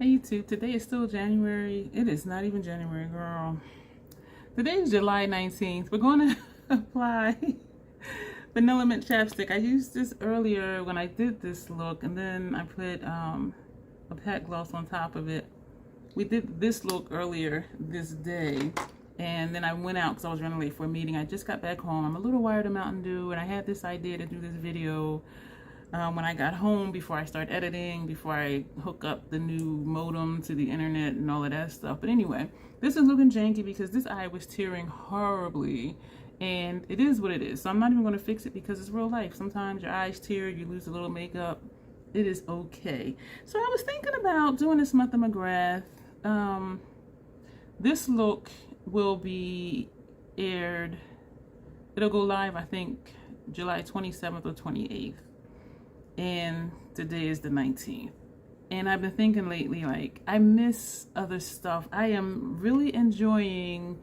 Hey YouTube, today is still January. It is not even January, girl. Today is July 19th. We're going to apply Vanilla Mint chapstick. I used this earlier when I did this look, and then I put a pat gloss on top of it. We did this look earlier this day, and then I went out because I was running late for a meeting. I just got back home. I'm a little wired of Mountain Dew, and I had this idea to do this video when I got home, before I start editing, before I hook up the new modem to the internet and all of that stuff. But anyway, this is looking janky because this eye was tearing horribly, and it is what it is. So I'm not even going to fix it because it's real life. Sometimes your eyes tear, you lose a little makeup. It is okay. So I was thinking about doing this month of McGrath. This look will be aired, it'll go live I think July 27th or 28th. And today is the 19th. And I've been thinking lately, like, I miss other stuff. I am really enjoying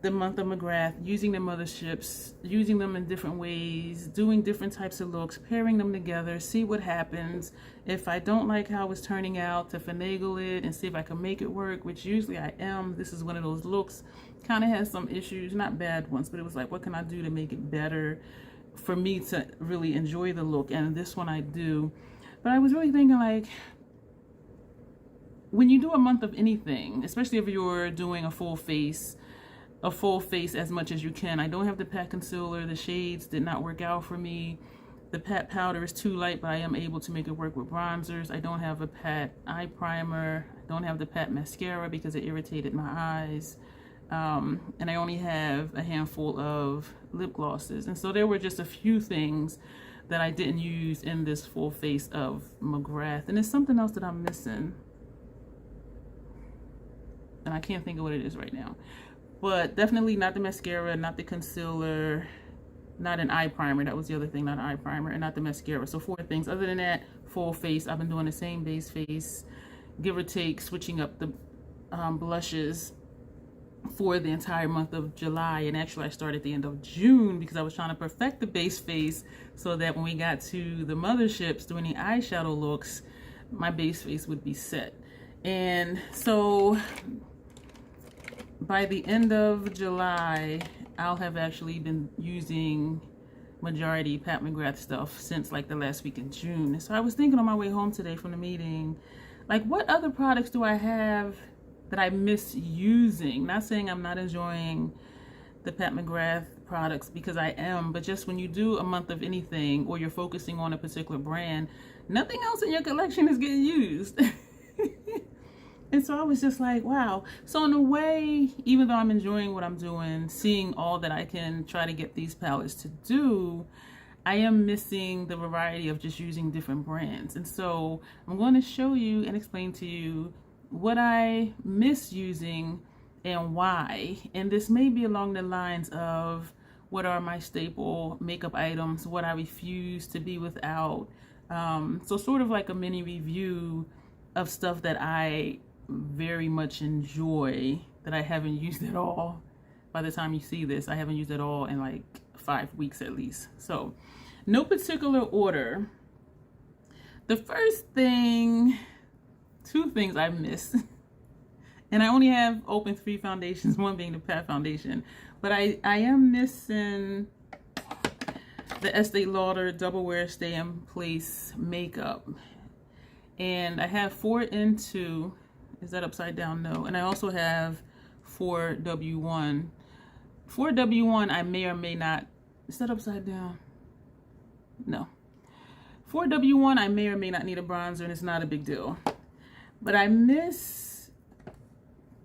the month of McGrath, using the motherships, using them in different ways, doing different types of looks, pairing them together, see what happens. If I don't like how it's turning out, to finagle it and see if I can make it work, which usually I am. This is one of those looks, kind of has some issues, not bad ones, but it was like, what can I do to make it better for me to really enjoy the look? And this one I do. But I was really thinking, like, when you do a month of anything, especially if you're doing a full face as much as you can. I don't have the pat concealer. The shades did not work out for me. The pat powder is too light, but I am able to make it work with bronzers. I don't have a pat eye primer. I don't have the pat mascara because it irritated my eyes. And I only have a handful of lip glosses. And so there were just a few things that I didn't use in this full face of McGrath. And there's something else that I'm missing. And I can't think of what it is right now. But definitely not the mascara, not the concealer, not an eye primer. That was the other thing, not an eye primer, and not the mascara. So 4 things. Other than that, full face. I've been doing the same base face, give or take, switching up the blushes for the entire month of July. And actually I started at the end of June because I was trying to perfect the base face so that when we got to the motherships doing the eyeshadow looks, my base face would be set. And so by the end of July, I'll have actually been using majority Pat McGrath stuff since like the last week in June. So I was thinking on my way home today from the meeting, like, what other products do I have that I miss using? Not saying I'm not enjoying the Pat McGrath products, because I am, but just when you do a month of anything or you're focusing on a particular brand, nothing else in your collection is getting used. And so I was just like, wow. So in a way, even though I'm enjoying what I'm doing, seeing all that I can try to get these palettes to do, I am missing the variety of just using different brands. And so I'm going to show you and explain to you what I miss using and why. And this may be along the lines of what are my staple makeup items, what I refuse to be without. So sort of like a mini review of stuff that I very much enjoy that I haven't used at all. By the time you see this, I haven't used it all in like 5 weeks at least. So no particular order. The first thing, 2 things I miss, and I only have open 3 foundations, one being the Pat foundation, but I am missing the Estee Lauder Double Wear Stay in Place makeup. And I have 4N2. Is that upside down? No. And I also have 4W1. 4W1 I may or may not. Is that upside down? No. 4W1 I may or may not need a bronzer, and it's not a big deal. But I miss,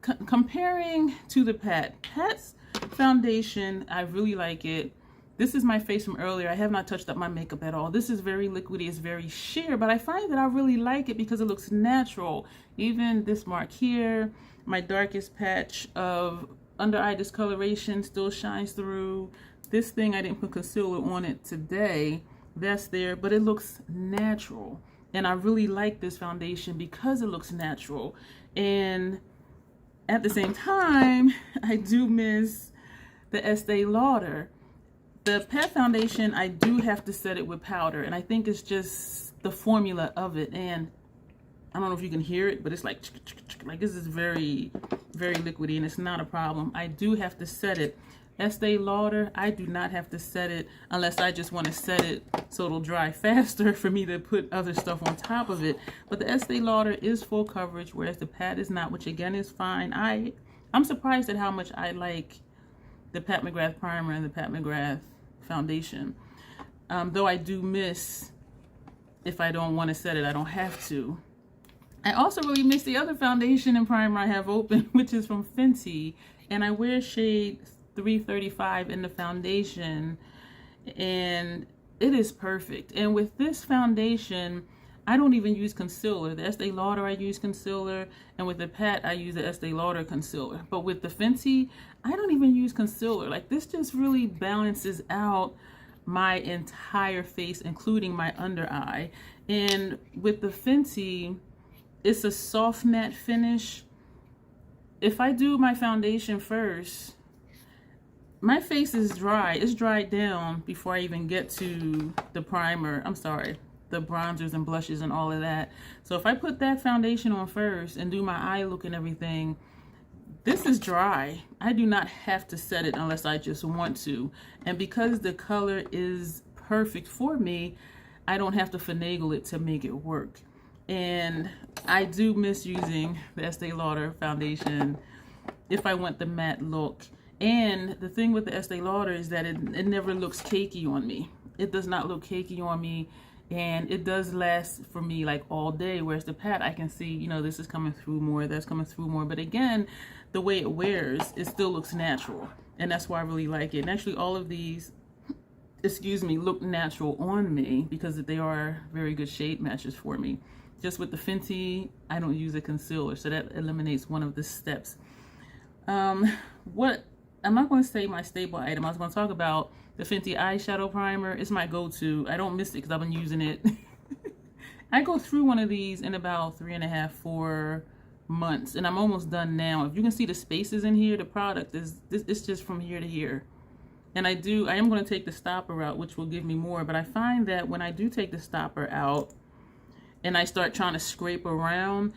comparing to the Pat's foundation, I really like it. This is my face from earlier. I have not touched up my makeup at all. This is very liquidy, it's very sheer, but I find that I really like it because it looks natural. Even this mark here, my darkest patch of under eye discoloration still shines through. This thing, I didn't put concealer on it today. That's there, but it looks natural. And I really like this foundation because it looks natural. And at the same time, I do miss the Estee Lauder. The Pat foundation, I do have to set it with powder, and I think it's just the formula of it. And I don't know if you can hear it, but it's like this is very, very liquidy, and it's not a problem. I do have to set it. Estee Lauder, I do not have to set it unless I just want to set it so it'll dry faster for me to put other stuff on top of it. But the Estee Lauder is full coverage, whereas the Pat is not, which again is fine. I'm surprised at how much I like the Pat McGrath primer and the Pat McGrath foundation. Though I do miss, if I don't want to set it, I don't have to. I also really miss the other foundation and primer I have open, which is from Fenty, and I wear shade 335 in the foundation, and it is perfect. And with this foundation, I don't even use concealer. The Estee Lauder, I use concealer, and with the Pat, I use the Estee Lauder concealer. But with the Fenty, I don't even use concealer. Like, this just really balances out my entire face, including my under eye. And with the Fenty, it's a soft matte finish. If I do my foundation first, my face is dry. It's dried down before I even get to the primer. I'm sorry, the bronzers and blushes and all of that. So if I put that foundation on first and do my eye look and everything, this is dry. I do not have to set it unless I just want to. And because the color is perfect for me, I don't have to finagle it to make it work. And I do miss using the Estee Lauder foundation if I want the matte look. And the thing with the Estee Lauder is that it never looks cakey on me. It does not look cakey on me, and it does last for me like all day, whereas the Pat, I can see, you know, this is coming through more, that's coming through more. But again, the way it wears, it still looks natural, and that's why I really like it. And actually all of these, excuse me, look natural on me because they are very good shade matches for me. Just with the Fenty, I don't use a concealer, so that eliminates one of the steps. I'm not going to say my staple item. I was going to talk about the Fenty eyeshadow primer. It's my go-to. I don't miss it because I've been using it. I go through one of these in about 3.5, 4 months, and I'm almost done now. If you can see the spaces in here, the product is, it's just from here to here. And I am going to take the stopper out, which will give me more, but I find that when I do take the stopper out and I start trying to scrape around,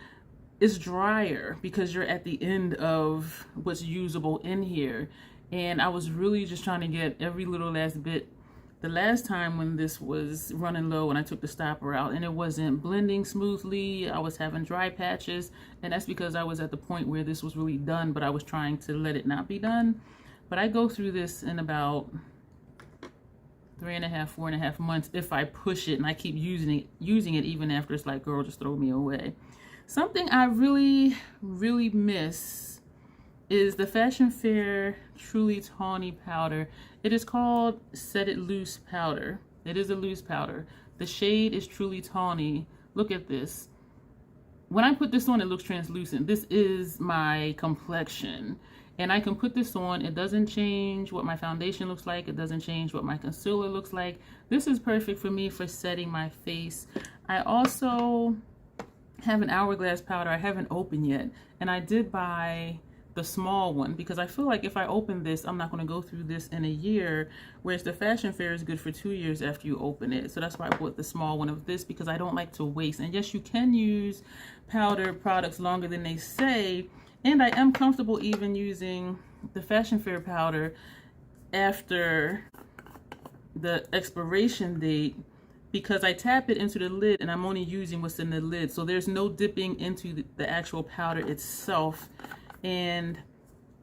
it's drier because you're at the end of what's usable in here. And I was really just trying to get every little last bit the last time when this was running low and I took the stopper out, and it wasn't blending smoothly. I was having dry patches, and that's because I was at the point where this was really done, but I was trying to let it not be done. But I go through this in about 3.5, 4.5 months if I push it, and I keep using it even after it's like, girl, just throw me away. Something I really, really miss is the Fashion Fair Truly Tawny powder. It is called Set It Loose powder. It is a loose powder. The shade is Truly Tawny. Look at this. When I put this on, it looks translucent. This is my complexion. And I can put this on. It doesn't change what my foundation looks like. It doesn't change what my concealer looks like. This is perfect for me for setting my face. I also have an Hourglass powder I haven't opened yet, and I did buy the small one because I feel like if I open this, I'm not going to go through this in a year, whereas the Fashion Fair is good for 2 years after you open it. So that's why I bought the small one of this, because I don't like to waste. And yes, you can use powder products longer than they say, and I am comfortable even using the Fashion Fair powder after the expiration date, because I tap it into the lid and I'm only using what's in the lid. So there's no dipping into the actual powder itself. And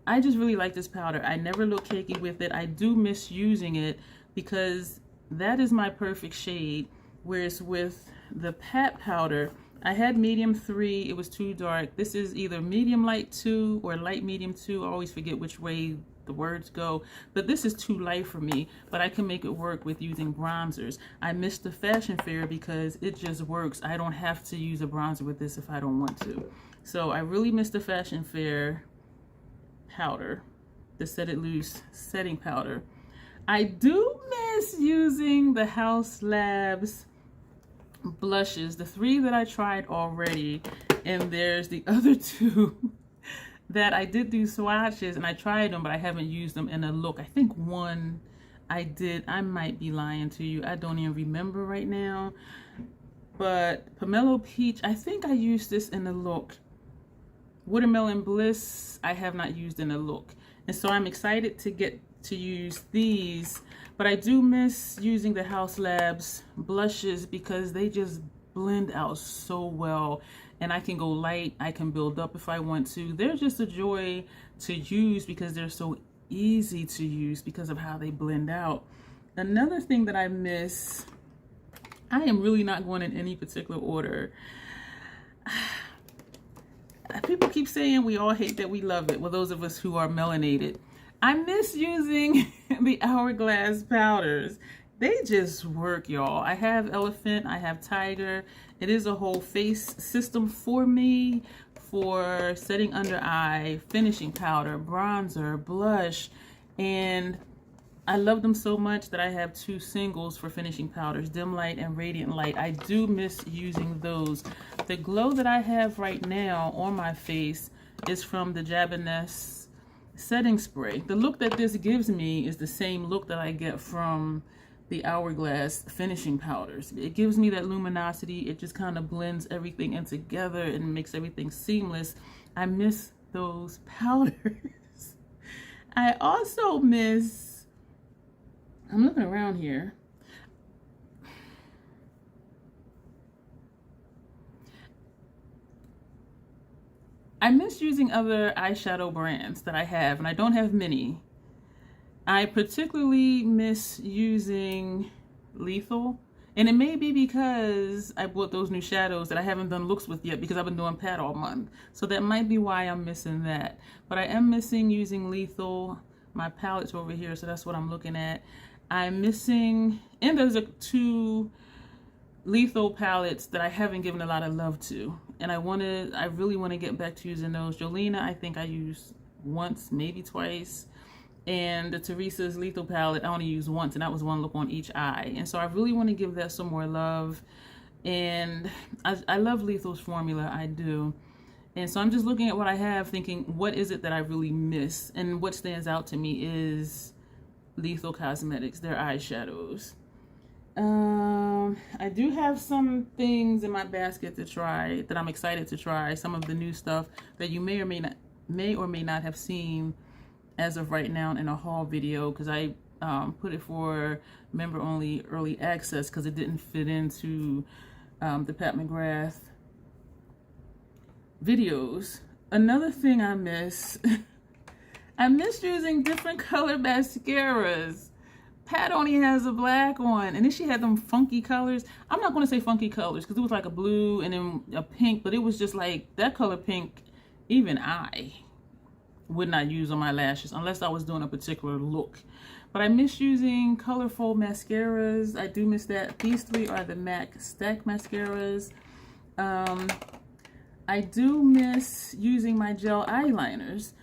I just really like this powder. I never look cakey with it. I do miss using it because that is my perfect shade. Whereas with the Pat powder, I had medium 3, it was too dark. This is either medium light 2 or light medium 2. I always forget which way the words go, but this is too light for me, but I can make it work with using bronzers. I miss the Fashion Fair because it just works. I don't have to use a bronzer with this if I don't want to. So I really miss the Fashion Fair powder, the Set It Loose setting powder. I do miss using the Haus Labs blushes, the 3 that I tried already, and there's the other 2 that I did do swatches and I tried them, but I haven't used them in a look. I think one I did. I might be lying to you. I don't even remember right now. But Pomelo Peach, I think I used this in the look. Watermelon Bliss, I have not used in a look. And so I'm excited to get to use these. But I do miss using the Haus Labs blushes because they just blend out so well. And I can go light, I can build up if I want to. They're just a joy to use because they're so easy to use because of how they blend out. Another thing that I miss, I am really not going in any particular order. People keep saying we all hate that we love it. Well, those of us who are melanated. I miss using the Hourglass powders. They just work, y'all. I have Elephant, I have Tiger. It is a whole face system for me for setting under eye, finishing powder, bronzer, blush, and I love them so much that I have 2 singles for finishing powders, Dim Light and Radiant Light. I do miss using those. The glow that I have right now on my face is from the Jabiness setting spray. The look that this gives me is the same look that I get from the Hourglass finishing powders. It gives me that luminosity. It just kind of blends everything in together and makes everything seamless. I miss those powders. I also miss, I'm looking around here. I miss using other eyeshadow brands that I have, and I don't have many. I particularly miss using Lethal, and it may be because I bought those new shadows that I haven't done looks with yet because I've been doing pat all month. So that might be why I'm missing that. But I am missing using Lethal. My palette's over here, so that's what I'm looking at. I'm missing, and there's 2 Lethal palettes that I haven't given a lot of love to, and I really want to get back to using those. Jolena, I think I used once, maybe twice. And the Teresa's Lethal palette, I only used once, and that was 1 look on each eye. And so I really want to give that some more love. And I love Lethal's formula, I do. And so I'm just looking at what I have, thinking, what is it that I really miss? And what stands out to me is Lethal Cosmetics, their eyeshadows. I do have some things in my basket to try that I'm excited to try. Some of the new stuff that you may or may not have seen as of right now in a haul video, because I put it for member only early access because it didn't fit into the Pat McGrath videos. Another thing I miss, I miss using different color mascaras. Pat only has a black one, and then she had them funky colors. I'm not going to say funky colors because it was like a blue and then a pink, but it was just like that color pink. Even I would not use on my lashes unless I was doing a particular look. But I miss using colorful mascaras. I do miss that. These 3 are the MAC Stack mascaras. I do miss using my gel eyeliners.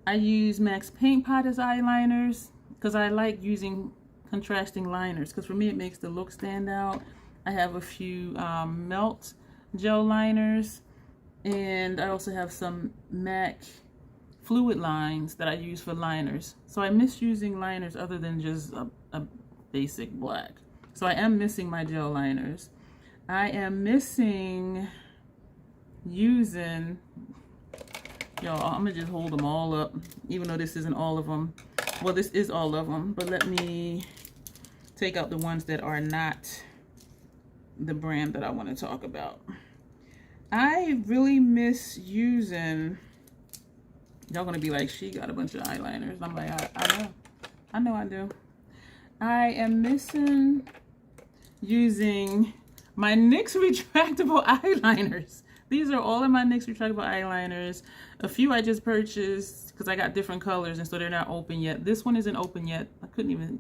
I use MAC's Paint Pot as eyeliners because I like using contrasting liners because for me it makes the look stand out. I have a few Melt gel liners, and I also have some MAC fluid lines that I use for liners. So I miss using liners other than just a basic black. So I am missing my gel liners. I am missing using, y'all, I'm gonna just hold them all up, even though this isn't all of them. Well, this is all of them, but let me take out the ones that are not the brand that I want to talk about. I really miss using, y'all gonna be like, she got a bunch of eyeliners. I'm like, I know I do. I am missing using my NYX retractable eyeliners. These are all of my NYX retractable eyeliners. A few I just purchased because I got different colors, and so they're not open yet. This one isn't open yet. You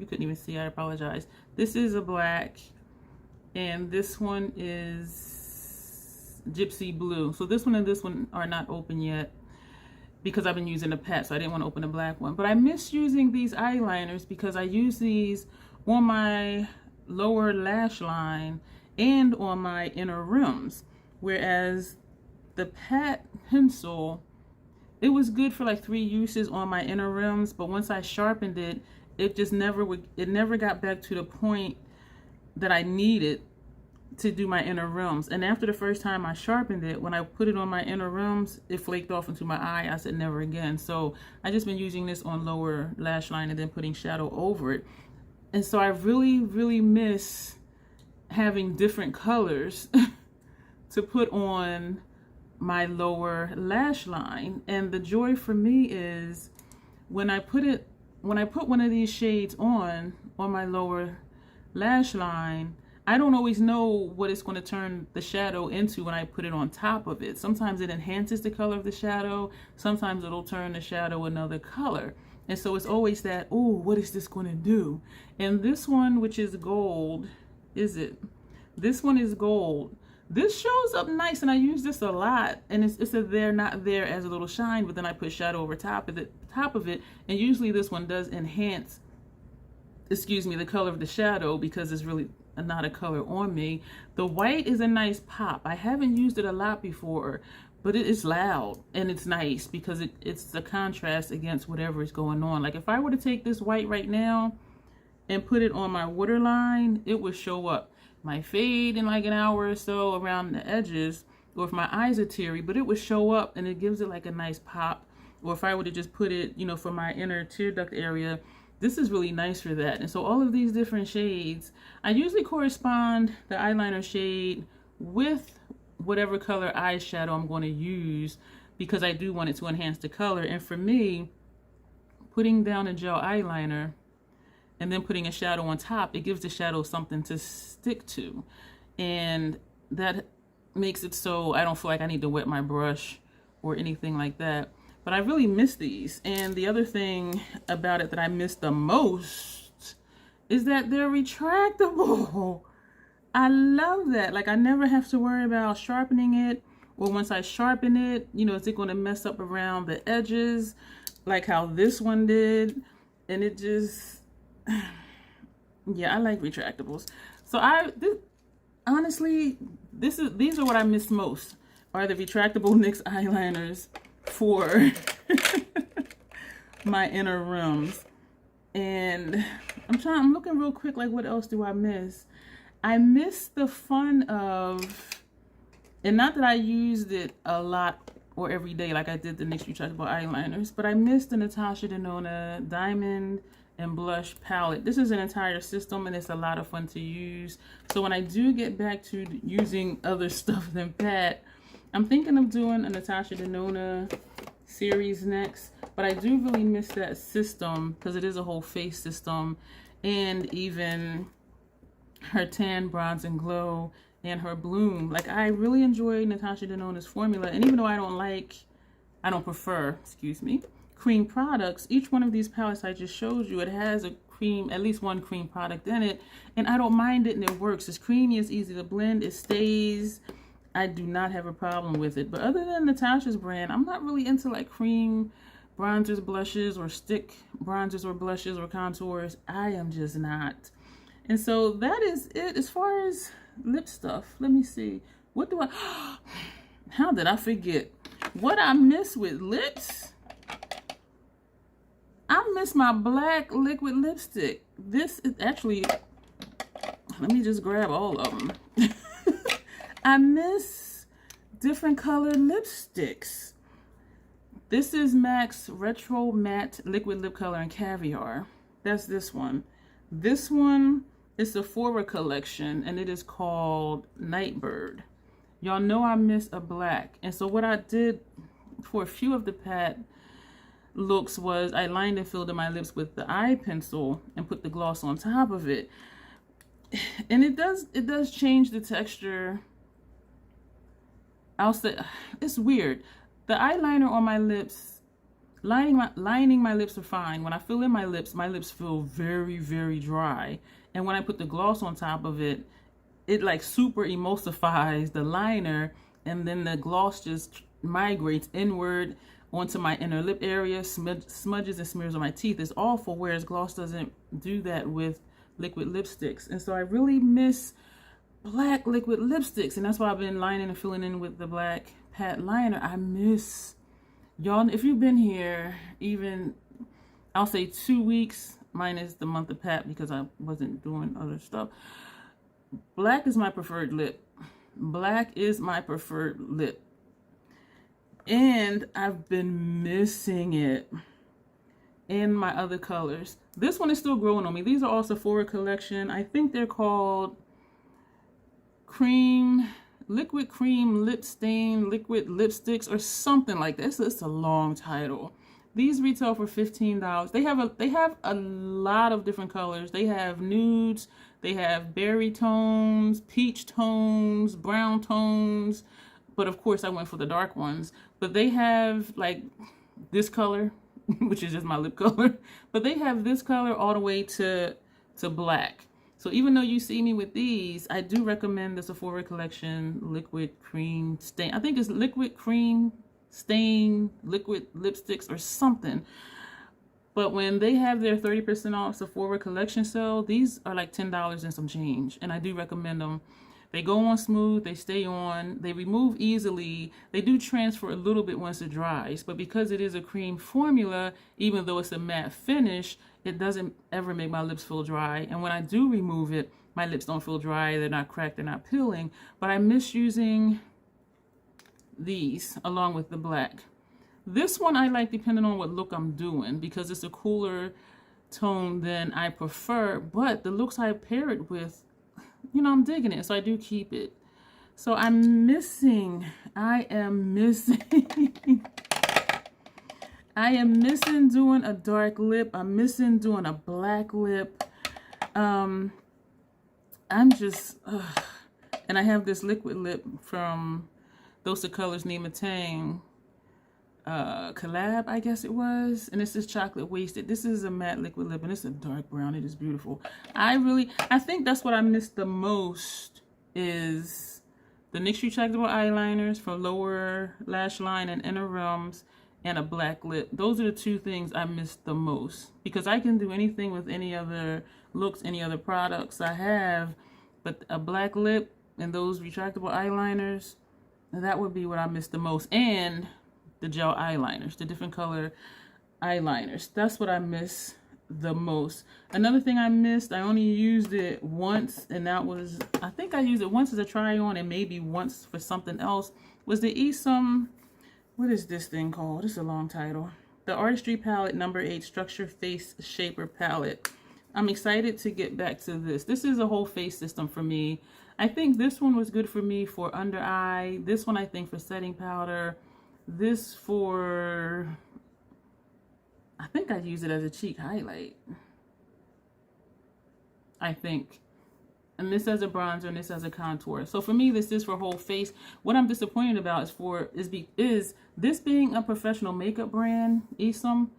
couldn't even see. I apologize. This is a black, and this one is gypsy blue. So this one and this one are not open yet because I've been using the Pat, so I didn't want to open the black one. But I miss using these eyeliners because I use these on my lower lash line and on my inner rims. Whereas the Pat pencil, it was good for like 3 uses on my inner rims, but once I sharpened it, it just never got back to the point that I needed to do my inner rims. And after the first time I sharpened it, when I put it on my inner rims, it flaked off into my eye. I said never again. So I just been using this on lower lash line and then putting shadow over it. And so I really, really miss having different colors to put on my lower lash line. And the joy for me is when I put one of these shades on my lower lash line, I don't always know what it's going to turn the shadow into when I put it on top of it. Sometimes it enhances the color of the shadow. Sometimes it'll turn the shadow another color. And so it's always that, oh, what is this going to do? And this one, which is gold, this one is gold. This shows up nice, and I use this a lot. And it's a there, not there as a little shine, but then I put shadow over top of it. And usually this one does enhance, the color of the shadow, because it's really not a color on me. The white is a nice pop. I haven't used it a lot before, but it is loud and it's nice because it's the contrast against whatever is going on. Like if I were to take this white right now and put it on my waterline, it would show up. My fade in like an hour or so around the edges, or if my eyes are teary, but it would show up and it gives it like a nice pop. Or if I were to just put it, for my inner tear duct area, this is really nice for that. And so all of these different shades, I usually correspond the eyeliner shade with whatever color eyeshadow I'm going to use, because I do want it to enhance the color. And for me, putting down a gel eyeliner and then putting a shadow on top, it gives the shadow something to stick to. And that makes it so I don't feel like I need to wet my brush or anything like that. But I really miss these. And the other thing about it that I miss the most is that they're retractable. I love that. Like I never have to worry about sharpening it, or once I sharpen it, is it going to mess up around the edges like how this one did? And it just, yeah, I like retractables. So honestly, these are what I miss most, are the retractable NYX eyeliners for my inner rims. And I'm looking real quick, like what else do I miss? I miss the fun of, and not that I used it a lot or every day like I did the NYX retractable eyeliners, but I miss the Natasha Denona Diamond and Blush palette. This is an entire system and it's a lot of fun to use. So when I do get back to using other stuff than Pat, I'm thinking of doing a Natasha Denona series next, but I do really miss that system because it is a whole face system, and even her Tan, Bronze, and Glow and her Bloom. Like I really enjoy Natasha Denona's formula, and even though I don't prefer, cream products, each one of these palettes I just showed you, it has a cream, at least one cream product in it, and I don't mind it, and it works. It's creamy, it's easy to blend, it stays. I do not have a problem with it. But other than Natasha's brand, I'm not really into like cream bronzers, blushes, or stick bronzers or blushes or contours. I am just not. And so that is it as far as lip stuff. Let me see. What do I, how did I forget? What I miss with lips? I miss my black liquid lipstick. This is actually, let me just grab all of them. I miss different colored lipsticks. This is MAC's Retro Matte Liquid Lip Color in Caviar. That's this one. This one is the Sephora collection, and it is called Nightbird. Y'all know I miss a black. And so what I did for a few of the Pat looks was I lined and filled in my lips with the eye pencil and put the gloss on top of it. And it does change the texture. I'll say it's weird. The eyeliner on my lips, lining my lips are fine. When I fill in my lips feel very, very dry. And when I put the gloss on top of it, it like super emulsifies the liner, and then the gloss just migrates inward onto my inner lip area, smudges and smears on my teeth. It's awful, whereas gloss doesn't do that with liquid lipsticks. And so I really miss black liquid lipsticks, and that's why I've been lining and filling in with the black Pat liner. I miss y'all. If you've been here even, I'll say 2 weeks minus the month of Pat because I wasn't doing other stuff, Black is my preferred lip. Black is my preferred lip. And I've been missing it in my other colors. This one is still growing on me. These are all Sephora collection. I think they're called liquid cream lip stain liquid lipsticks or something like that. It's a long title. These retail for $15. They have a lot of different colors. They have nudes, they have berry tones, peach tones, brown tones, but of course I went for the dark ones. But they have like this color, which is just my lip color, but they have this color all the way to black. So even though you see me with these, I do recommend the Sephora collection liquid cream stain. I think it's liquid cream stain liquid lipsticks or something. But when they have their 30% off Sephora collection sale, these are like $10 and some change, and I do recommend them. They go on smooth, they stay on, they remove easily. They do transfer a little bit once it dries, but because it is a cream formula, even though it's a matte finish, it doesn't ever make my lips feel dry. And when I do remove it, my lips don't feel dry, they're not cracked, they're not peeling. But I miss using these along with the black. This one I like depending on what look I'm doing because it's a cooler tone than I prefer, but the looks I pair it with, you know, I'm digging it, so I do keep it. So I am missing I am missing doing a dark lip. I'm missing doing a black lip. I'm just and I have this liquid lip from Those Are Colors Nima Tang collab, I guess it was, and this is chocolate wasted. This is a matte liquid lip and it's a dark brown. It is beautiful. I think that's what I miss the most is the NYX retractable eyeliners for lower lash line and inner rims, and a black lip. Those are the two things I miss the most because I can do anything with any other looks, any other products I have, but a black lip and those retractable eyeliners, that would be what I miss the most. And the gel eyeliners, the different color eyeliners. That's what I miss the most. Another thing I missed, I only used it once, and that was, I think I used it once as a try on and maybe once for something else, was the Esom, what is this thing called? This is a long title. The Artistry Palette number 8 Structure Face Shaper Palette. I'm excited to get back to this. This is a whole face system for me. I think this one was good for me for under eye. This one I think for setting powder. This for, I think I use it as a cheek highlight, I think. And this as a bronzer and this as a contour. So for me, this is for whole face. What I'm disappointed about is this being a professional makeup brand, Esom,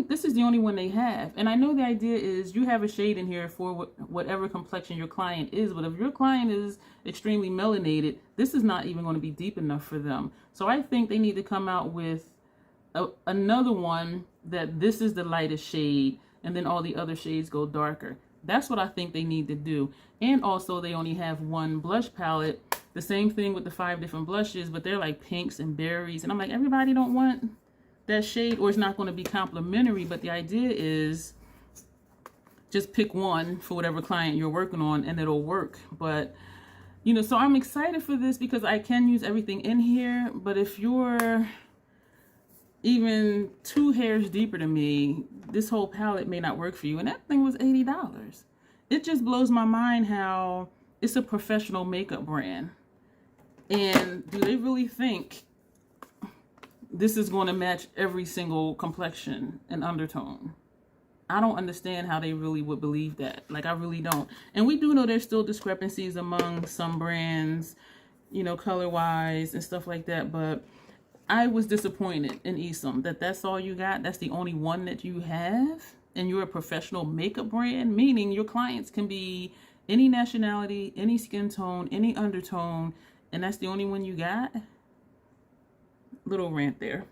this is the only one they have. And I know the idea is you have a shade in here for whatever complexion your client is, but if your client is extremely melanated, this is not even going to be deep enough for them. So I think they need to come out with another one that this is the lightest shade and then all the other shades go darker. That's what I think they need to do. And also they only have one blush palette. The same thing with the 5 different blushes, but they're like pinks and berries. And I'm like, everybody don't want that shade, or it's not going to be complimentary. But the idea is just pick one for whatever client you're working on and it'll work. But you know, so I'm excited for this because I can use everything in here. But if you're even 2 hairs deeper than me, this whole palette may not work for you. And that thing was $80. It just blows my mind how it's a professional makeup brand. And do they really think this is going to match every single complexion and undertone? I don't understand how they really would believe that. Like, I really don't. And we do know there's still discrepancies among some brands, you know, color-wise and stuff like that. But I was disappointed in Esom that that's all you got. That's the only one that you have. And you're a professional makeup brand, meaning your clients can be any nationality, any skin tone, any undertone, and that's the only one you got. Little rant there.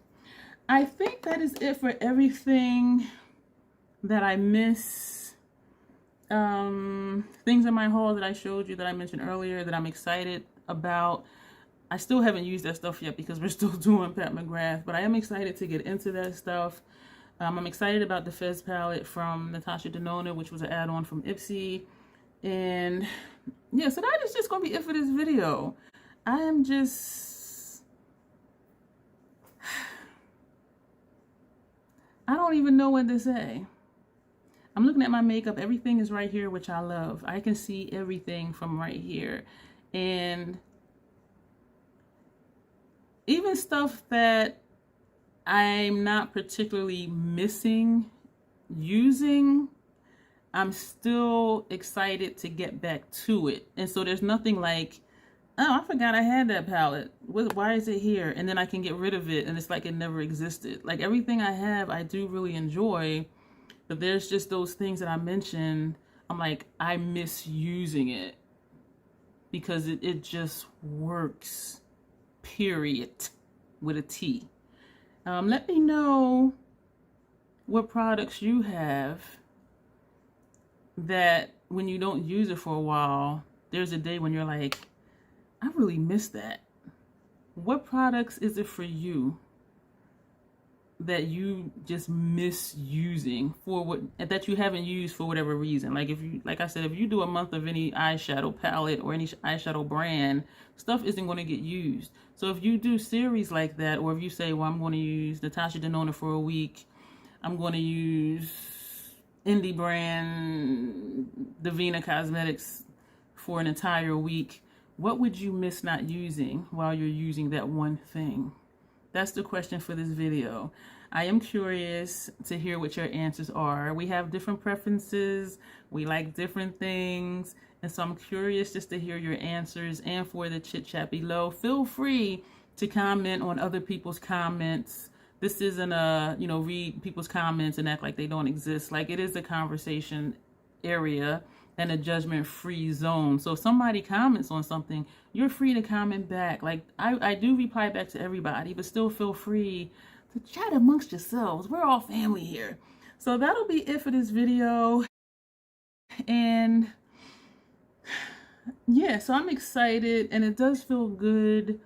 I think that is it for everything that I miss. Things in my haul that I showed you that I mentioned earlier that I'm excited about. I still haven't used that stuff yet because we're still doing Pat McGrath, but I am excited to get into that stuff. I'm excited about the Fez palette from Natasha Denona, which was an add-on from Ipsy. And yeah, so that is just gonna be it for this video. I am just, I don't even know what to say. I'm looking at my makeup. Everything is right here, which I love. I can see everything from right here. And even stuff that I'm not particularly missing using, I'm still excited to get back to it. And so there's nothing like, oh, I forgot I had that palette. Why is it here? And then I can get rid of it and it's like it never existed. Like everything I have, I do really enjoy, but there's just those things that I mentioned. I'm like, I miss using it because it just works, period, with a T. Let me know what products you have that when you don't use it for a while, there's a day when you're like, I really miss that. What products is it for you that you just miss using for what, that you haven't used for whatever reason? Like if you, like I said, if you do a month of any eyeshadow palette or any eyeshadow brand, stuff isn't going to get used. So if you do series like that, or if you say, well, I'm going to use Natasha Denona for a week, I'm going to use indie brand Divina Cosmetics for an entire week, what would you miss not using while you're using that one thing? That's the question for this video. I am curious to hear what your answers are. We have different preferences. We like different things. And so I'm curious just to hear your answers, and for the chit chat below. Feel free to comment on other people's comments. This isn't a, you know, read people's comments and act like they don't exist. Like, it is a conversation area and a judgment-free zone. So if somebody comments on something, you're free to comment back. Like, I do reply back to everybody, but still feel free to chat amongst yourselves. We're all family here. So that'll be it for this video. And yeah, so I'm excited, and it does feel good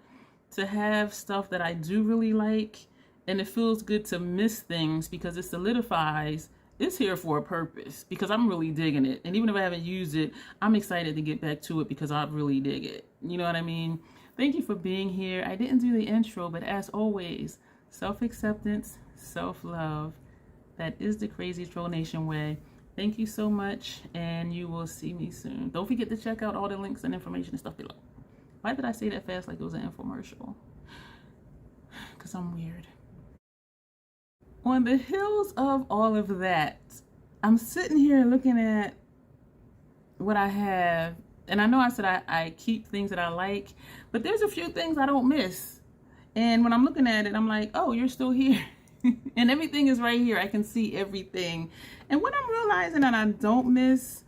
to have stuff that I do really like, and it feels good to miss things because it solidifies it's here for a purpose, because I'm really digging it. And even if I haven't used it, I'm excited to get back to it because I really dig it. You know what I mean? Thank you for being here. I didn't do the intro, but as always, self-acceptance, self-love. That is the Crazy Troll Nation way. Thank you so much, and you will see me soon. Don't forget to check out all the links and information and stuff below. Why did I say that fast like it was an infomercial? Because I'm weird. On the heels of all of that, I'm sitting here looking at what I have, and I know I said I keep things that I like, but there's a few things I don't miss. And when I'm looking at it, I'm like, oh, you're still here. And everything is right here. I can see everything. And when I'm realizing that I don't miss,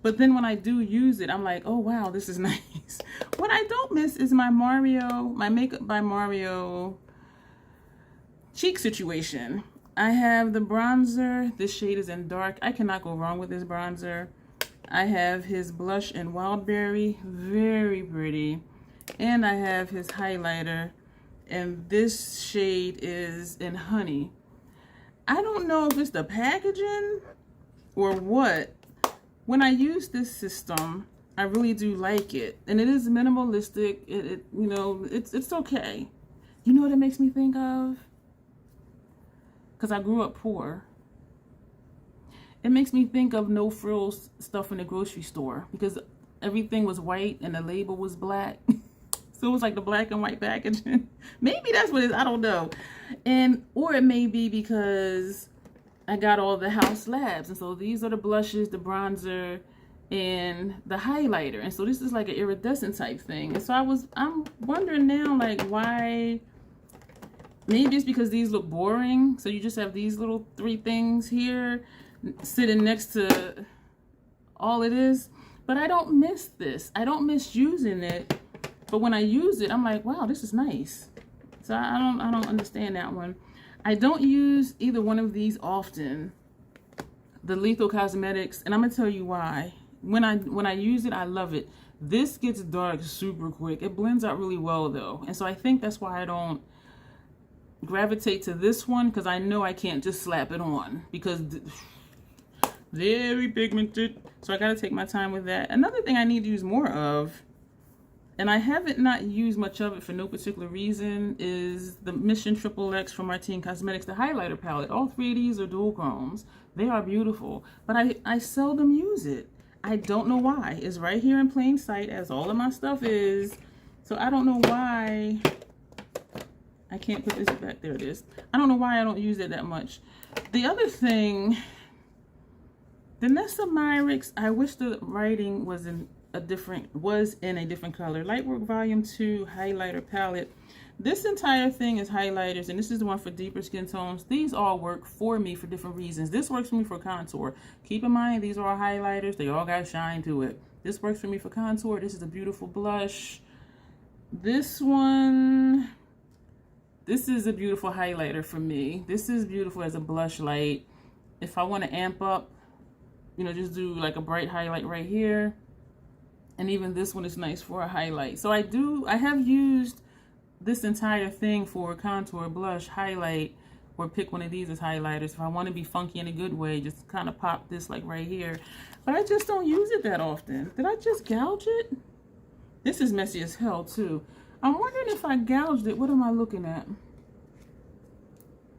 but then when I do use it, I'm like, oh, wow, this is nice. What I don't miss is my Makeup by Mario cheek situation. I have the bronzer. This shade is in dark. I cannot go wrong with this bronzer. I have his blush in Wildberry, very pretty. And I have his highlighter, and this shade is in Honey. I don't know if it's the packaging or what. When I use this system, I really do like it. And it is minimalistic. You know, it's okay. You know what it makes me think of? Because I grew up poor. It makes me think of no frills stuff in the grocery store, because everything was white and the label was black. So it was like the black and white packaging. Maybe that's what it is. I don't know. Or it may be because I got all the Haus labs. And so these are the blushes, the bronzer, and the highlighter. And so this is like an iridescent type thing. And so I'm wondering now, like, why. Maybe it's because these look boring. So you just have these little 3 things here sitting next to all it is. But I don't miss this. I don't miss using it. But when I use it, I'm like, wow, this is nice. So I don't understand that one. I don't use either one of these often. The Lethal Cosmetics, and I'm gonna tell you why. When I use it, I love it. This gets dark super quick. It blends out really well though. And so I think that's why I don't gravitate to this one, because I know I can't just slap it on, because very pigmented. So I got to take my time with that. Another thing I need to use more of, and I haven't not used much of it for no particular reason, is the Mission Triple X from Martine Cosmetics, the highlighter palette. All three of these are dual chromes. They are beautiful, but I seldom use it. I don't know why. It's right here in plain sight, as all of my stuff is. So I don't know why. I can't put this back. There it is. I don't know why I don't use it that much. The other thing, the Nessa Myricks, I wish the writing was in a different color. Lightwork Volume 2 highlighter palette. This entire thing is highlighters, and this is the one for deeper skin tones. These all work for me for different reasons. This works for me for contour. Keep in mind, these are all highlighters. They all got shine to it. This works for me for contour. This is a beautiful blush. This one, this is a beautiful highlighter for me. This is beautiful as a blush light. If I want to amp up, you know, just do like a bright highlight right here. And even this one is nice for a highlight. So I have used this entire thing for contour, blush, highlight, or pick one of these as highlighters. If I want to be funky in a good way, just kind of pop this like right here. But I just don't use it that often. Did I just gouge it? This is messy as hell too. I'm wondering if I gouged it. What am I looking at?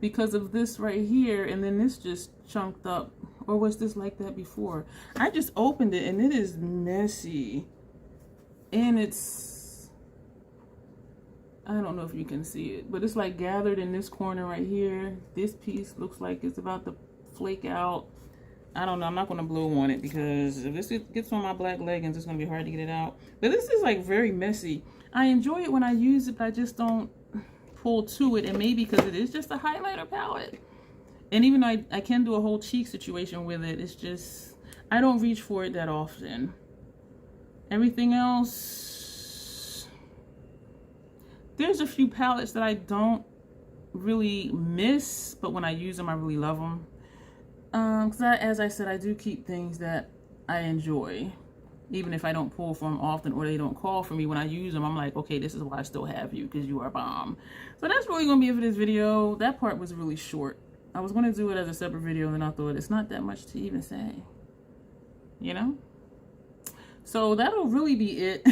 Because of this right here, and then this just chunked up. Or was this like that before? I just opened it and it is messy. And it's, I don't know if you can see it, but it's like gathered in this corner right here. This piece looks like it's about to flake out. I don't know. I'm not going to blow on it because if this gets on my black leggings, it's going to be hard to get it out. But this is like very messy. I enjoy it when I use it, but I just don't pull to it. And maybe because it is just a highlighter palette. And even though I can do a whole cheek situation with it, it's just, I don't reach for it that often. Everything else, there's a few palettes that I don't really miss, but when I use them, I really love them. Because as I said, I do keep things that I enjoy. Even if I don't pull from them often or they don't call for me, when I use them, I'm like, okay, this is why I still have you, because you are bomb. So that's really going to be it for this video. That part was really short. I was going to do it as a separate video, and then I thought it's not that much to even say, you know? So that'll really be it.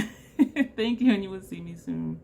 Thank you, and you will see me soon.